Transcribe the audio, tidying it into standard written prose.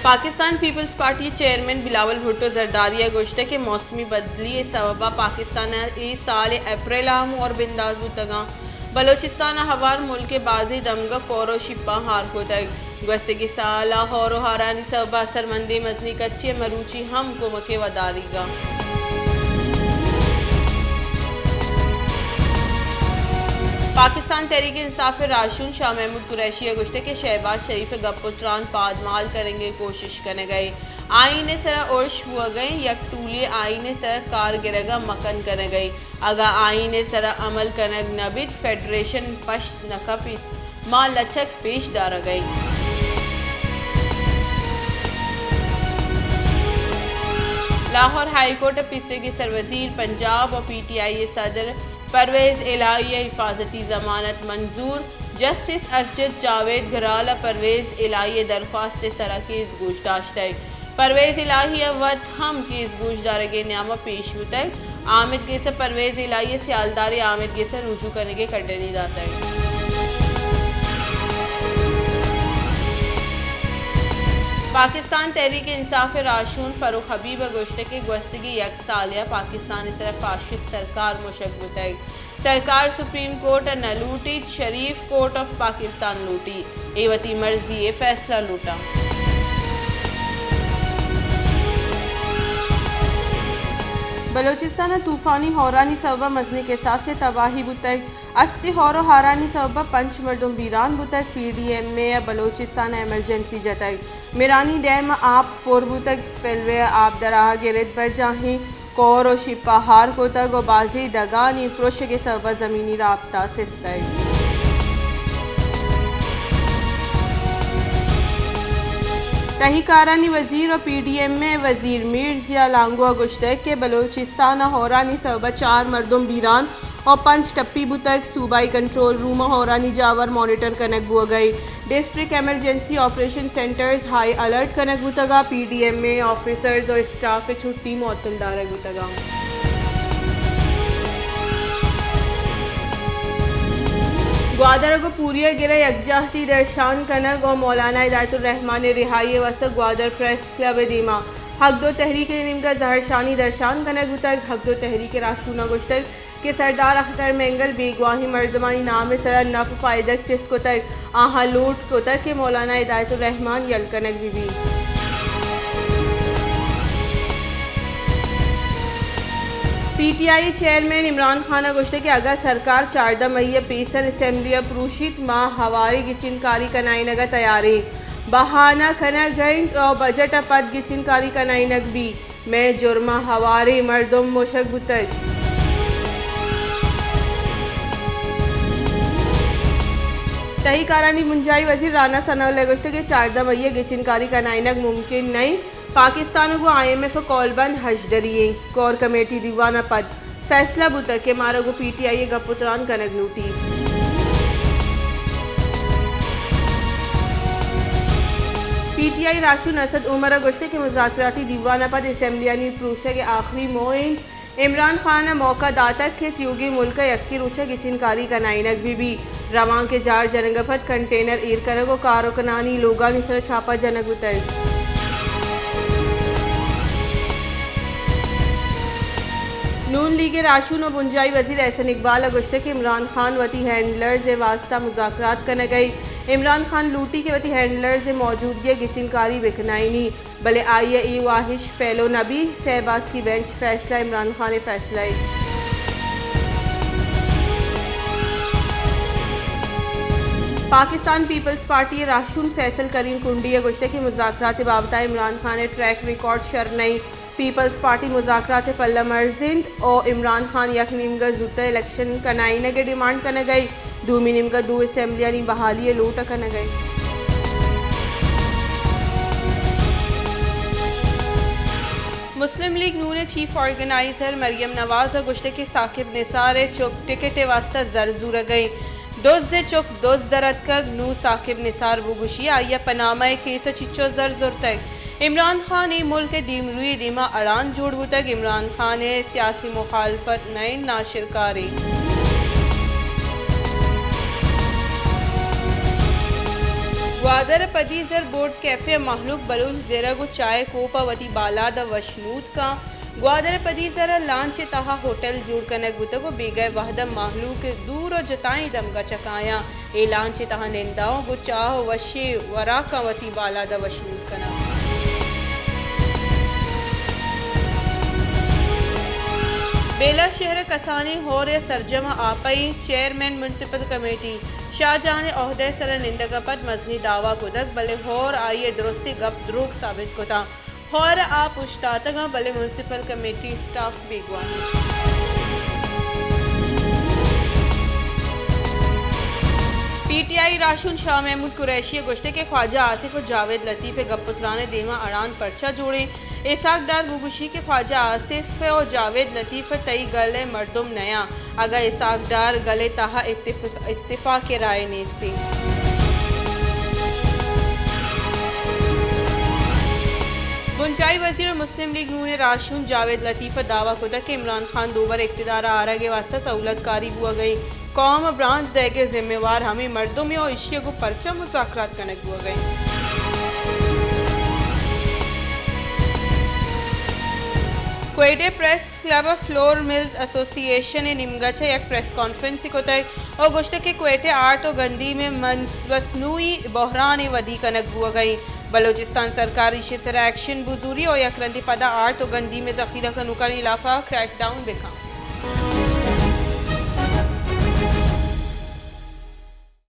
Pakistan Peoples Party chairman Bilawal Bhutto जरदारिया गोश्त के मौसमी बदली सबबा पाकिस्तान इस साल अप्रैल हम और बिंदाजू तगा बलोचिस्तान हवार मुल्क के बाजी दमगा कोरो शिपा हार को तक गस्तगी साल हौरो हारानी सबबा सरमंदी मजनी कच्चे मरूची हम को मके वदारीगा पाकिस्तान तहरीक इंसाफ राशून शाह महमूद कुरैशी गुश्ते के शहबाज शरीफ गपुत्रान पादमाल करेंगे कोशिश करने गए आईने सरा उर्श हुआ गए यक टूलिए आईने सरा कारगिरगा मकन करने गई अगा आईने सरा अमल करने नबित फेडरेशन पश नकपित माँ लचक पेश दारा गई। लाहौर हाईकोर्ट पिछले के सरवजीर पंजाब और PTI सदर परवेज़ इलाही हिफाजती ज़मानत मंजूर जस्टिस असजद जावेद घराला परवेज़ इलाही दरख्वास्त सरा केस गोश्ताश्त है परवेज़ इलाही वत हम केस गोश्तदार के नामा पेश तक आमिर के से परवेज़ इलाही सियालदार आमिर के से रुजू करने के कटे नहीं जाता है। पाकिस्तान तहरीक इंसाफ राशून फ़रूख हबीब गोश्त के गस्तगी यक सालिया पाकिस्तान तरफ फाशिस्ट सरकार मुशक्बत है सरकार सुप्रीम कोर्ट न लूटी शरीफ कोर्ट ऑफ पाकिस्तान लूटी एवती मर्जी फैसला लूटा। बलोचिस्तान तूफ़ानी हौरानी सबबा मजनी के साथ से तबाही बुतक अस्ति हौरो हारानी सबबा पंच मर्दुम बीरान बुतक PDM में बलोचिस्तान एमरजेंसी जतक मिरानी डैम आप पोरबुतक स्पेलवे आप दराह गिरद पर जाही कोर और शिपा हार को तक और बाजी दगानी प्रोश के सबबा ज़मीनी राब्ता सिस्तक तहीकारानी वज़ीर और PDM में वज़ीर मीर्ज़िया लांगुआ गुश्तक के बलोचिस्तान हौरानी सबबा 4 मर्दुम बीरान और 5 टप्पी बुतक सूबाई कंट्रोल रूम हौरानी जावर मॉनिटर कनक बुआ गई district emergency operation centres high alert कनक बुतगा PDM में ऑफिसर्स और स्टाफ छुट्टी मौतलदार बुतगा। ग्वादर को पूरिया गिरा यकजाहती दर्शान कनक और मौलाना हिदायतुर्रहमान रिहाई वस ग्वादर प्रेस क्लब दीमा हक दो तहरीक निमका जहरशानी दर्शान कनक बुतक हक दो तहरीक राशूना गुश्तक के सरदार अख्तर मेंगल बेगवाही मर्दमानी नाम सरा नफ फायदक चिस को तक आहा लूट को तक के मौलाना हिदायतुर्रहमान यल कनक बीबी। PTI चेयरमैन इमरान खान गुश्ते के अगर सरकार 14 मई पेसल असम्बली प्रूशित माँ हवारी गिचिनकारी कनाइनगा तैयारी बहाना खना गई और बजट पद गिचिनकारी कनाइनग भी मैं जुर्मा हवारी मर्दुम मुशक बुतक तहीकारानी मुंजाई वजीर राना सनाउल्लाह गुश्ते के 14 मई गिचिनकारी कनाइनग मुमकिन नहीं पाकिस्तान को IMF कॉलबंद हजदरिए कोर कमेटी दीवाना पद फैसला बुतक के मारा को PTI गपुत्रान कनक लूटी। PTI राशून असद उमर गुश्ते के मुज़ाकराती दीवाना पद असम्बलियानी प्रूशा के आखिरी मोइन इमरान खान मौका दाता के त्योगी मुल्क यक्की रुचा गिचिनकारी कनाइनक भी रवां के जार जनगफत कंटेनर ईर कनगो कारोकनानी लोगा निसर छापा जनक बुतक। नून लीग राशून और बुंजाई वजीर एहसन इकबाल गुश्ते के इमरान खान वती हैंडलर्स वास्ता मुज़ाकरात करने गई इमरान खान लूटी के वती हैंडलर्स मौजूदगी गिचिनकारी बिकनाइनी भले आई वाहिश फैलो नबी सहबाज की बेंच फैसला इमरान खान फैसला। पाकिस्तान पीपल्स पार्टी राशून फैसल करीम कुंडी गुश्ते की मुज़ाकरात बाबता इमरान खान ट्रैक रिकॉर्ड शरनई पीपल्स पार्टी मुज़ाकरात पल्ला मर्जिंद और इमरान खान यक निमगा जुता इलेक्शन कनाइने के डिमांड करने गई दूमी निमगा दो असम्बलियानी बहाली लूट करने गई। मुस्लिम लीग नून चीफ ऑर्गेनाइजर मरियम नवाज गुश्ते के साकिब निसार चुप टिकट वास्ता जरजूर गई दोज से चुक दोज दरद का नू साकिब निसार बुगुशी आया पनामा केस चिच्चो जरजुर तक इमरान खान मुल्क दीमरुई दीमा अड़ान जोड़बू तक इमरान खान सियासी मुखालफत नए नाशिरकारी। ग्वादर पदीजर बोर्ड कैफे महलूक बलूच जेरगु चाय कोपा वती बालाद वशनूद का ग्वादर पदीजर लांच तहा होटल जुड़ कनक गुतगो बेगय वहदम महलूक दूर और जताई दमगा चकाया ए लांच तहा निंदाओं गु चाह वशे वरा का वती बालाद वशनूद कना बेला शहर कसानी होर Sarjama आपई chairman municipal committee Shahjahan ओहदे सर निंदगा पद मजनी दावा कुदक बले होर आइए दुरुस्ती गप द्रोग साबित कोता होर आप उश्तातगा बले म्यूनसिपल कमेटी स्टाफ बेगवानी पीटीआई राशुन शाह महमूद कुरैशी गोश्ते के ख्वाजा आसिफ और जावेद लतीफ़ गप्पुतराने देमा अड़ान पर्चा जोड़े इसाकदार बुगुशी के ख्वाजा आसिफ और जावेद लतीफ़ तई गले मर्दुम नया अगर इसाकदार गले तहा इत्तिफाक के राय नेस्ती बुंचाई वजीर मुस्लिम लीग नून राशुन जावेद लतीफ़ दावा कुदा के इमरान खान दोबारा इक़्तिदार आरा के वास्ता सहूलतकारी हुआ गई कौम ब्रांच देगे जिम्मेवार हमें मर्दों में और इश्क़ को परचा मुज़ाकरात कनेक्ट हुआ गए क्वेटे press club flour mills association ने निमगाचा एक प्रेस कॉन्फ्रेंस को तय और गुश्त के क्वेटे आर्ट और गंदी में मसनूई बहरान वदी कनक हुआ गई बलोचिस्तान सरकार इशे सर एक्शन बुजूरी और यकरंदी पदा आर्ट और गंदी में जखीरा का नुकान इलाफा क्रैकडाउन बेखा